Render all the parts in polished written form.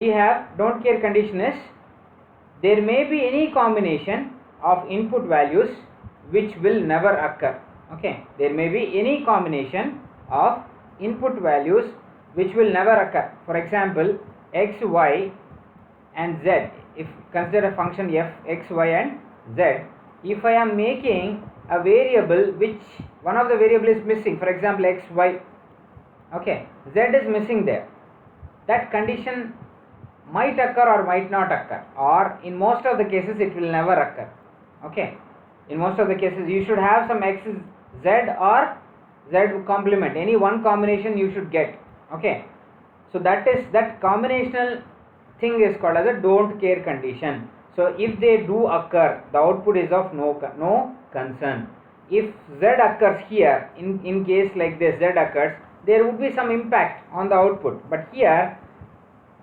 we have don't care condition is there may be any combination of input values which will never occur. Okay, there may be any combination of input values which will never occur. For example, x, y and z. If consider a function f, x, y and z, if I am making a variable which one of the variable is missing, for example x, y, okay, z is missing there, that condition might occur or might not occur, or in most of the cases it will never occur. Okay, in most of the cases you should have some x, z or z complement, any one combination you should get. Okay, so that combinational thing is called as a don't care condition. So if they do occur, the output is of no concern. If z occurs here, in case like this z occurs, there would be some impact on the output, but here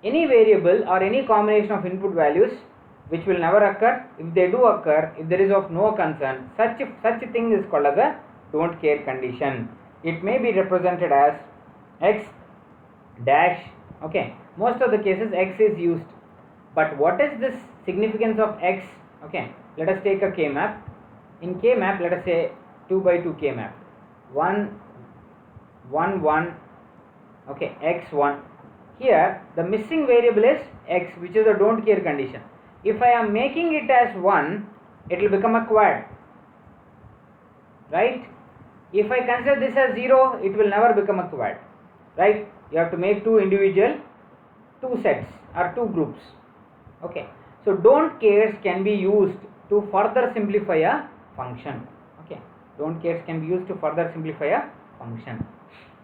any variable or any combination of input values which will never occur, if they do occur, if there is of no concern, such a thing is called as a don't care condition. It may be represented as x dash. Okay, most of the cases x is used, but what is this significance of x? Okay, let us take a K map. In K map, let us say 2 by 2 K map, 1 1 1, okay, x1. Here the missing variable is x, which is a don't care condition. If I am making it as 1, it will become a quad, right? If I consider this as 0, it will never become a quad, right? You have to make two sets or two groups. Okay, so don't cares can be used to further simplify a function. Okay, don't cares can be used to further simplify a function.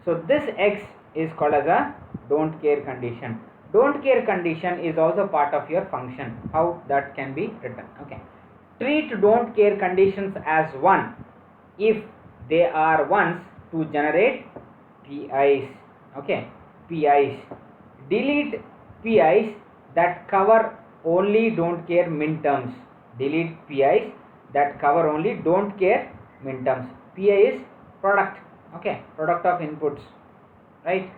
So this x is called as a don't care condition. Don't care condition is also part of your function. How that can be written? Okay, treat don't care conditions as 1 if they are ones to generate PIs. Okay, PIs. Delete PIs that cover only don't care minterms. Delete PIs that cover only don't care minterms. PI is product. Okay, product of inputs, right?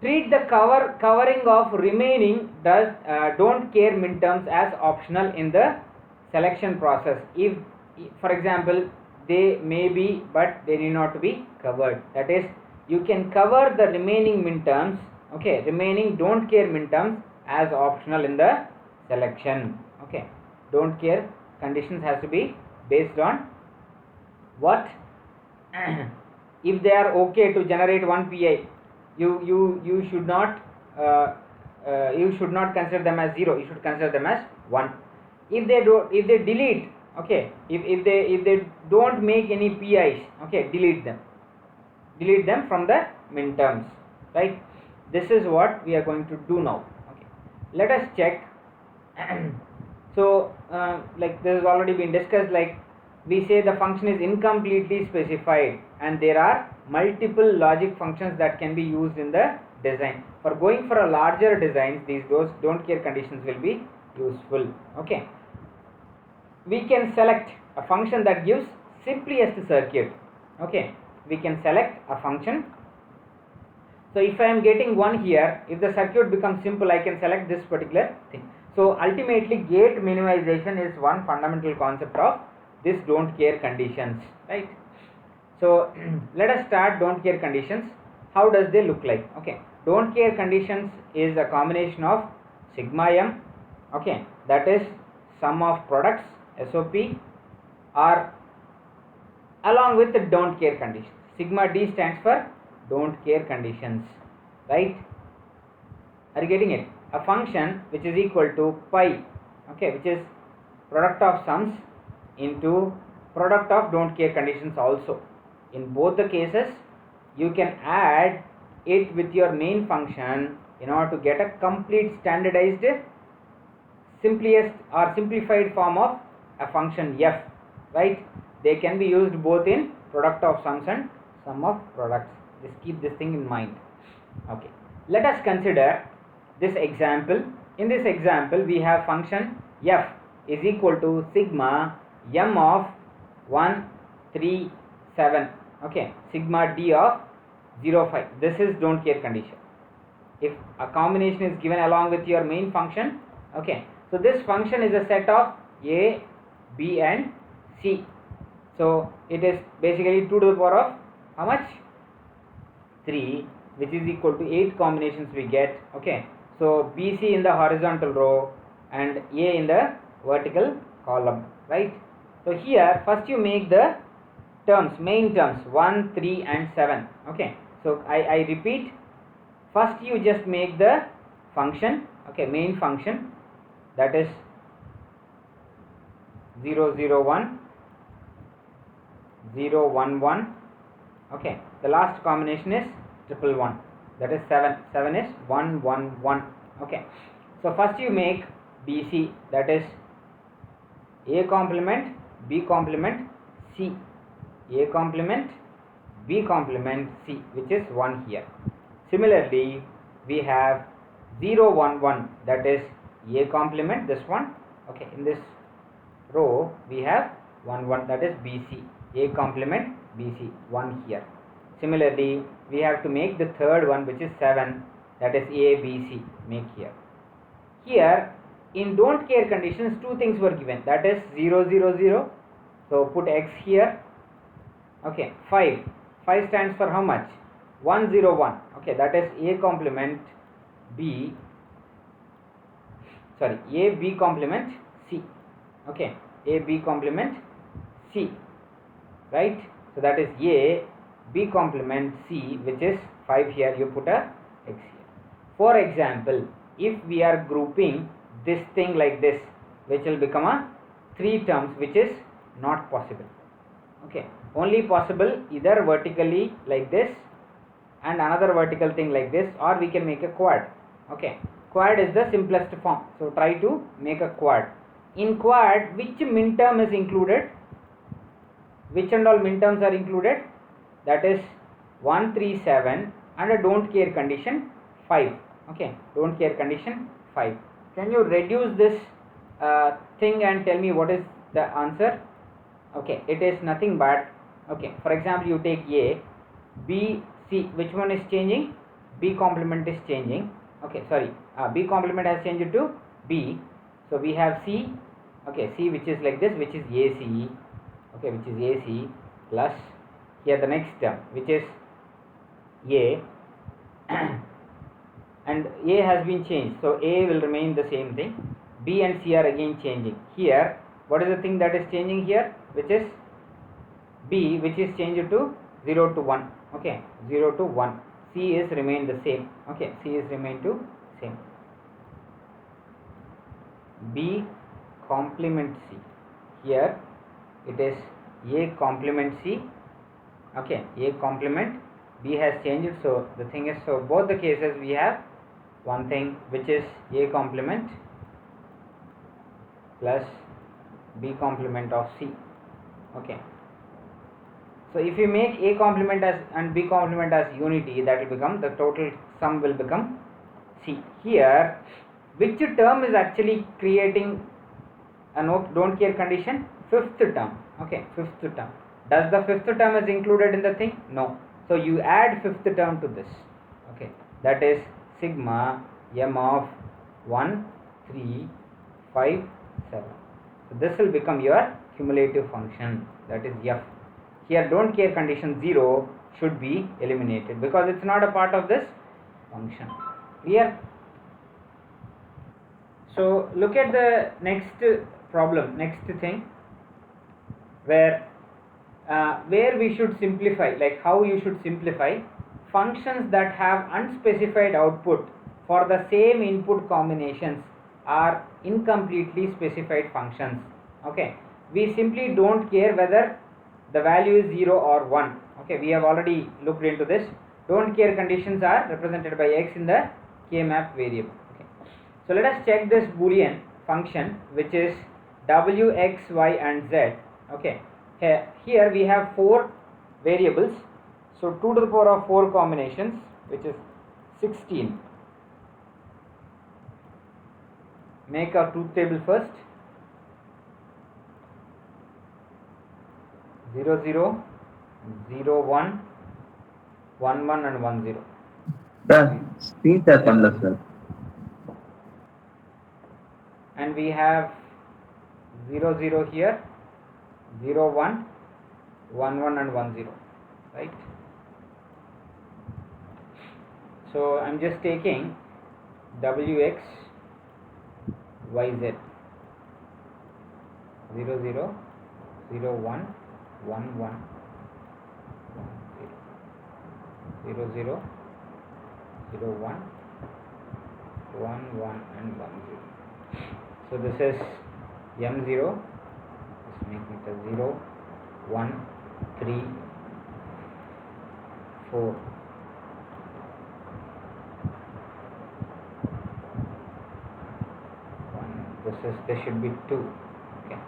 Treat the covering of remaining don't care minterms as optional in the selection process. If, for example, they may be but they need not to be covered, that is, you can cover the remaining minterms, okay, remaining don't care minterms as optional in the selection. Okay, don't care conditions has to be based on what? If they are okay to generate one PI, you should not consider them as 0, you should consider them as 1. If they delete, okay, if they don't make any PIs, okay, delete them from the minterms, right? This is what we are going to do now. Okay, let us check. So like this has already been discussed, like we say the function is incompletely specified and there are multiple logic functions that can be used in the design. For going for a larger designs, those don't care conditions will be useful. Okay, we can select a function that gives simplest circuit. Okay, we can select a function. So if I am getting 1 here, if the circuit becomes simple, I can select this particular thing. So ultimately gate minimization is one fundamental concept of this don't care conditions, right? So let us start don't care conditions. How does they look like? Okay, don't care conditions is a combination of sigma m, okay, that is sum of products, SOP, or along with the don't care conditions. Sigma d stands for don't care conditions, right? Are you getting it? A function which is equal to pi, okay, which is product of sums into product of don't care conditions also. In both the cases, you can add it with your main function in order to get a complete standardized simplest or simplified form of a function f, right? They can be used both in product of sums and sum of products. Just keep this thing in mind. Okay, let us consider this example. In this example, we have function f is equal to sigma m of 1 3 7, okay, sigma d of 0 5. This is don't care condition. if a combination is given along with your main function. Okay, so this function is a set of a, b and c. So it is basically 2 to the power of how much? 3, which is equal to 8 combinations we get. Okay, so BC in the horizontal row and A in the vertical column, right? So here first you make the terms, main terms 1, 3 and 7. Okay, so I repeat, first you just make the function, okay, main function, that is 0, 0, 1, 0, 1, 1. Okay, the last combination is 1, 1, that is 7. 7 is 1, 1, 1. Okay, so first you make BC, that is A complement, B complement, C. A complement, B complement, C, which is 1 here. Similarly, we have 0, 1, 1, that is A complement, this one. Okay, in this row we have 1, 1, that is BC. A complement BC, 1 here. Similarly, we have to make the third one, which is 7, that is ABC, make here. Here in don't care conditions, two things were given, that is 0, 0, 0, so put X here. Okay, 5 stands for how much? 1, 0, 1. Okay, that is A complement B, sorry, A B complement C. Okay, A B complement C, right? So that is A B complement C, which is 5 here, you put a X here. For example, if we are grouping this thing like this, which will become a 3 terms, which is not possible. Okay, only possible either vertically like this and another vertical thing like this, or we can make a quad. Okay, quad is the simplest form, so try to make a quad. In quad, which min term is included? Which and all min terms are included? That is 1, 3, 7 and a don't care condition 5. Okay, don't care condition 5. Can you reduce this thing and tell me what is the answer? Okay, it is nothing but, okay, for example, you take A, B, C, which one is changing? B complement is changing. Okay, sorry, B complement has changed to B. So we have C, okay, C, which is like this, which is AC, okay, which is AC, plus here the next term, which is A, and A has been changed, so A will remain the same thing. B and C are again changing. Here, what is the thing that is changing here? Which is B, which is changed to 0 to 1. Okay, 0 to 1. C is remained the same. Okay, C is remained to same. B complement C. Here it is A complement C. Okay, A complement, B has changed, so the thing is, so both the cases we have one thing, which is A complement plus B complement of C. Okay, so if you make A complement as and B complement as unity, that will become, the total sum will become C. Here, which term is actually creating a don't care condition? Fifth term. Okay, fifth term. Does the fifth term is included in the thing? No. So you add fifth term to this. Okay, that is sigma m of 1, 3, 5, 7. So this will become your cumulative function, that is f. Here don't care condition 0 should be eliminated because it's not a part of this function. Clear? So look at the next problem, next thing, where we should simplify, like how you should simplify functions that have unspecified output for the same input combinations are incompletely specified functions. Okay, we simply don't care whether the value is 0 or 1. Okay, we have already looked into this. Don't care conditions are represented by x in the k-map variable. Okay, so let us check this boolean function, which is w, x, y and z. Okay, here we have 4 variables, so 2 to the power of 4 combinations, which is 16. Make a truth table first. 0, 0, 0, 1, 1, 1 and 1, 0. The seats are endless, sir. And we have 0 0 here, 0 1, 1 1 and 1 0, right? So I'm just taking wx yz 0 0 0 1 1 1 0 0 0 1 1 1 and 1 0. So this is m0, just making it a 0 1 3 4 this should be 2, okay,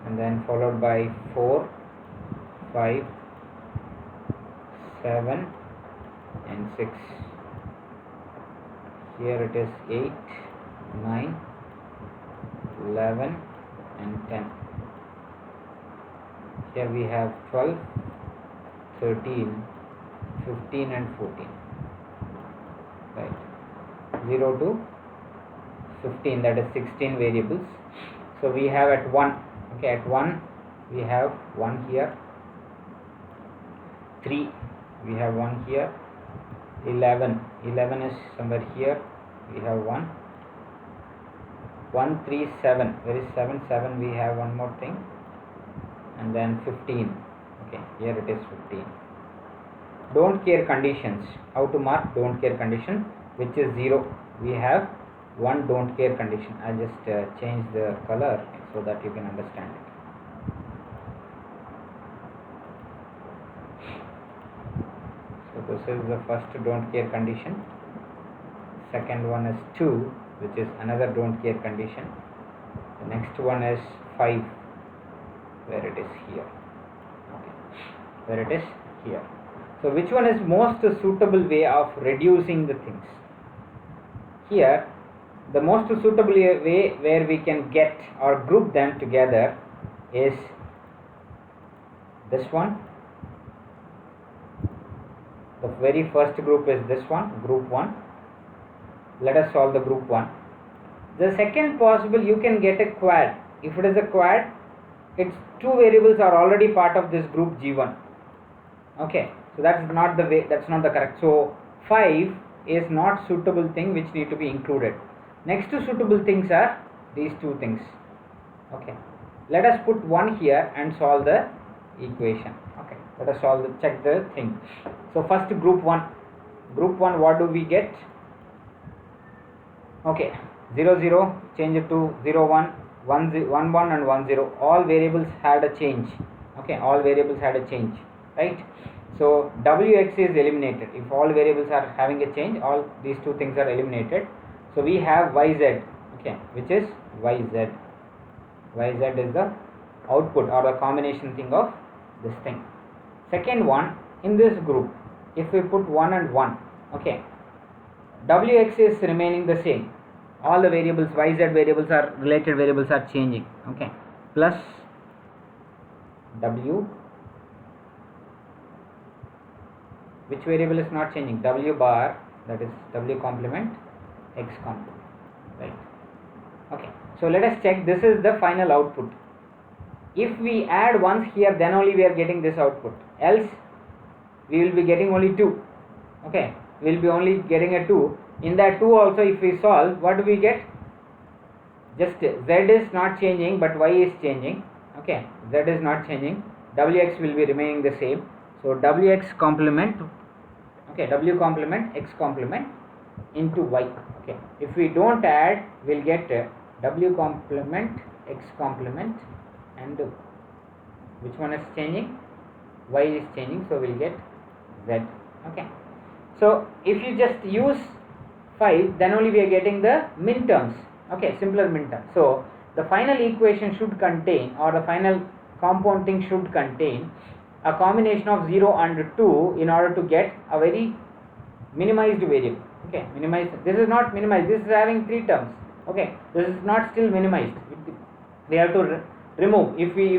and then followed by 4 5 7 and 6. Here it is 8 9 11 and 10. Here we have 12 13 15 and 14, right? 0 to 15, that is 16 variables. So we have at 1, okay, at 1 we have 1 here, 3 we have 1 here, 11 is somewhere here, we have 1 1 3 7, where is 7 7, we have one more thing, and then 15, okay, here it is 15. Don't care conditions, how to mark don't care condition, which is 0, we have one don't care condition. I'll just change the color so that you can understand it. So this is the first don't care condition. Second one is 2, which is another don't care condition. The next one is 5, where it is here, okay, where it is here. So which one is most suitable way of reducing the things? Here the most suitable way where we can get or group them together is this one. The very first group is this one, group 1. Let us solve the group 1. The second possible, you can get a quad. If it is a quad, its two variables are already part of this group G1, okay, so that's not the way, that's not the correct. So 5 is not suitable thing which need to be included. Next to suitable things are these two things, okay. Let us put 1 here and solve the equation, okay. Let us solve the, check the thing. So first group 1, what do we get? Okay, 0 0, change it to 0 1, 1 1 and 1 0. All variables had a change, okay, all variables had a change, right? So wx is eliminated. If all variables are having a change, all these two things are eliminated. So we have yz, okay, which is yz. Yz is the output or the combination thing of this thing. Second one, in this group, if we put 1 and 1, okay, wx is remaining the same. All the variables, yz variables are related variables are changing, okay, plus w, which variable is not changing? W bar, that is w complement x complement, right? Okay, so let us check. This is the final output. If we add ones here, then only we are getting this output, else we will be getting only 2, okay, we will be only getting a 2. In that 2 also, if we solve, what do we get? Just z is not changing but y is changing, okay, z is not changing, wx will be remaining the same. So wx complement, okay, w complement x complement into y, okay. If we don't add, we'll get w complement x complement, and which one is changing? Y is changing, so we'll get z, okay. So if you just use 5, then only we are getting the min terms, okay, simpler min terms. So the final equation should contain, or the final compound thing should contain a combination of 0 and 2 in order to get a very minimized variable, okay, minimized. This is not minimized, this is having 3 terms, okay, this is not still minimized. We have to remove. If we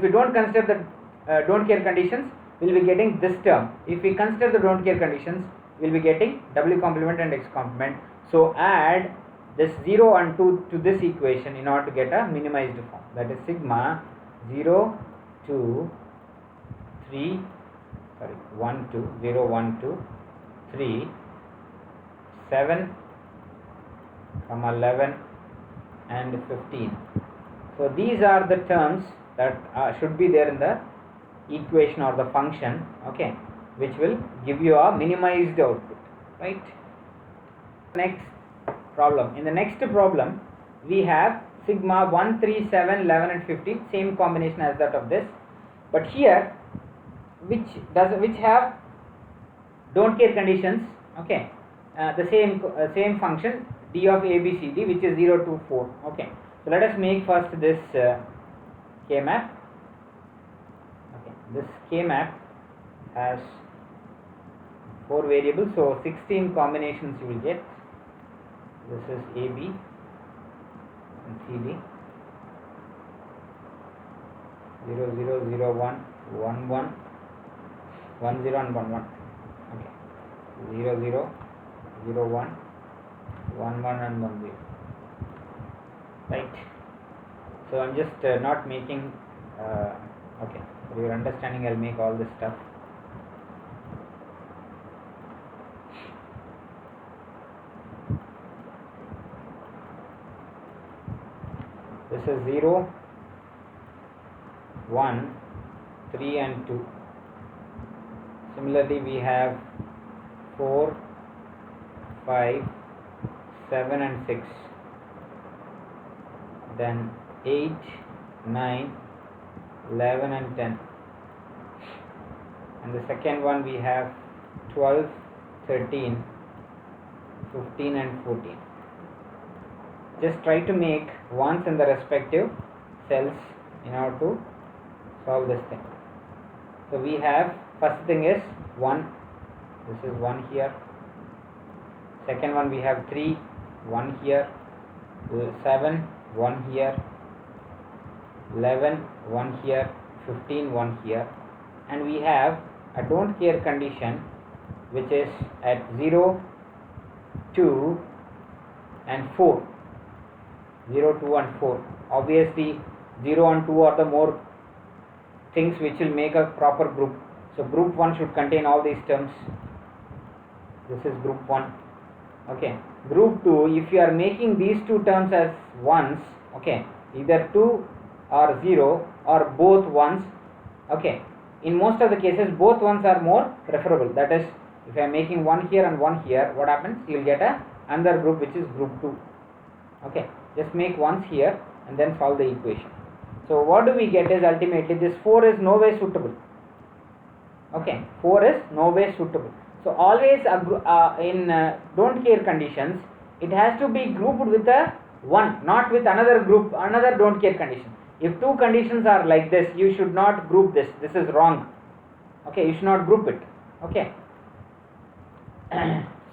don't consider the don't care conditions, we will be getting this term. If we consider the don't care conditions, will be getting W complement and X complement. So add this 0 and 2 to this equation in order to get a minimized form. That is sigma 0, 2, 3, 1, 2, 0, 1, 2, 3, 7, 11 and 15. So these are the terms that should be there in the equation or the function, okay, which will give you a minimized output, right? Next problem. In the next problem, we have sigma 1, 3, 7, 11 and 15, same combination as that of this, but here which have don't care conditions, okay, the same function d of a b c d, which is 0 to 4, okay. So let us make first this K map. Okay, this K map has 4 variables, so 16 combinations you will get. This is A, B and C, D. 0, 0, 0, 1, 1, 1, 1, 0 and 1, 1. Okay. 0, 0, 0, 1, 1, 1 and 1, 0. Right. So I'm just not making, okay, for your understanding I'll make all this stuff. This is 0, 1, 3 and 2. Similarly we have 4, 5, 7 and 6. Then 8, 9, 11 and 10. And the second one we have 12, 13, 15 and 14. Just try to make ones in the respective cells in order to solve this thing. So we have, first thing is 1, this is 1 here. Second one we have 3, 1 here. 7, 1 here. 11, 1 here. 15, 1 here. And we have a don't care condition which is at 0, 2 and 4. 0, 2 and 4. Obviously 0 and 2 are the more things which will make a proper group. So group 1 should contain all these terms. This is group 1. Okay. Group 2, if you are making these two terms as ones, okay, either 2 or 0 or both ones, okay. In most of the cases both ones are more preferable. That is, if I am making 1 here and 1 here, what happens? You will get another group which is group 2. Okay. Just make ones here and then solve the equation. So what do we get is ultimately this 4 is no way suitable. Okay, 4 is no way suitable. So always in don't care conditions, it has to be grouped with a 1, not with another group, another don't care condition. If two conditions are like this, you should not group this. This is wrong. Okay, you should not group it. Okay.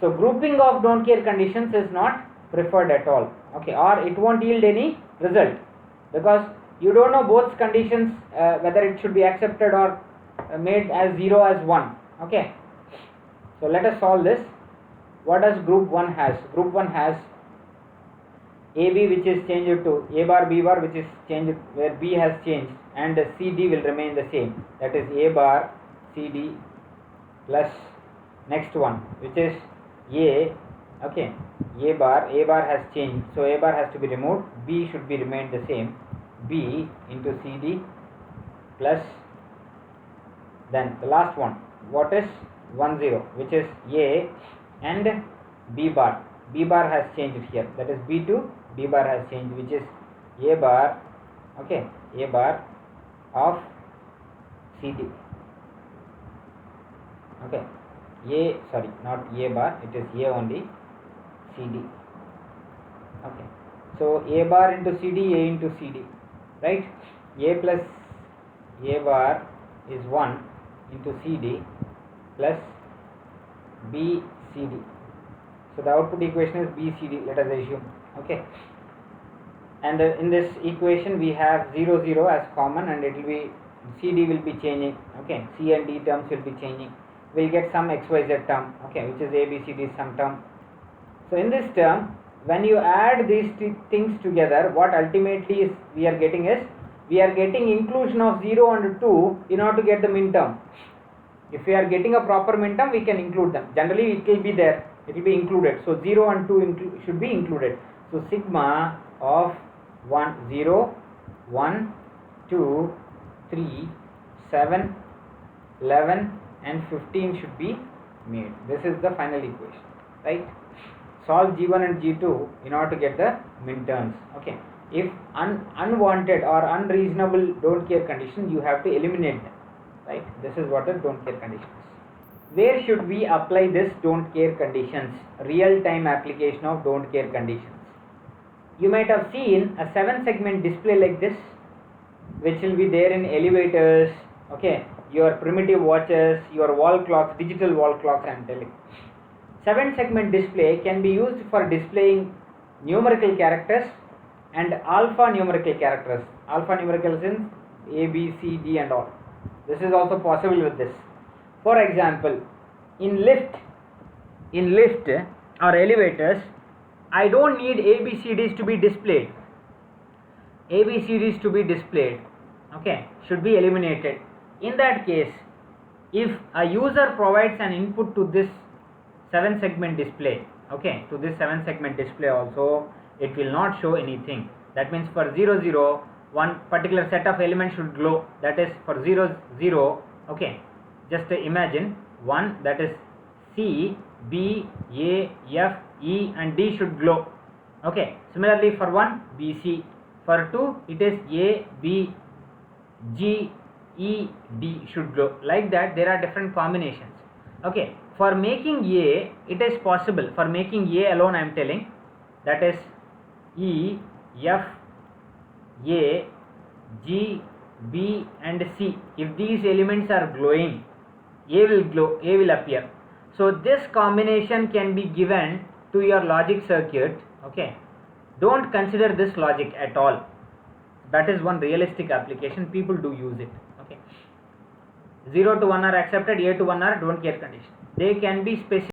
So grouping of don't care conditions is not preferred at all. Okay, or it won't yield any result because you don't know both conditions whether it should be accepted or made as 0 as 1. Okay. So let us solve this. What does group 1 has? Group 1 has AB which is changed to A bar B bar, which is changed where B has changed, and CD will remain the same. That is A bar CD plus next one which is A. Okay, A bar has changed, so A bar has to be removed. B should be remained the same. B into CD plus then the last one. What is 1 0, which is A and B bar. B bar has changed here. That is B to B bar has changed, which is A bar. Okay, A bar of CD. Okay, not A bar. It is A only. CD. Okay, so A bar into CD, A into CD, right? A plus A bar is 1 into CD plus B CD. So the output equation is B CD, let us assume. Okay, and in this equation we have 0 0 as common, and it will be CD will be changing. Okay, C and D terms will be changing. we'll get some xyz term, okay, which is ABCD sum term. So in this term, when you add these things together, what ultimately is we are getting inclusion of 0 and 2 in order to get the min term. If we are getting a proper min term, we can include them. Generally it will be there, it will be included. So 0 and 2 should be included. So sigma of 1, 0, 1, 2, 3, 7, 11 and 15 should be made. This is the final equation, right? Solve G1 and G2 in order to get the minterms. Okay. If unwanted or unreasonable don't care condition, you have to eliminate them, right? This is what the don't care condition is. Where should we apply this don't care conditions? Real time application of don't care conditions. You might have seen a 7-segment display like this, which will be there in elevators, okay, your primitive watches, your wall clocks, digital wall clocks I am telling. 7-segment display can be used for displaying numerical characters and alphanumerical characters. Alphanumericals in A, B, C, D and all. This is also possible with this. For example, in lift or elevators, I don't need ABCDs to be displayed. ABCDs to be displayed, okay, should be eliminated. In that case, if a user provides an input to this 7-segment display, okay, to this 7-segment display also, it will not show anything. That means for 0, 0, one particular set of elements should glow. That is for 0, 0, okay, just imagine 1, that is C, B, A, F, E and D should glow. Okay, similarly for 1, B, C. For 2, it is A, B, G, E, D should glow. Like that, there are different combinations. Okay, for making A, it is possible. For making A alone, I am telling, that is E, F, A, G, B and C. If these elements are glowing, A will glow, A will appear. So this combination can be given to your logic circuit. Okay, don't consider this logic at all. That is one realistic application, people do use it. Okay, 0 to 1 are accepted, A to 1 are don't care condition. They can be specific.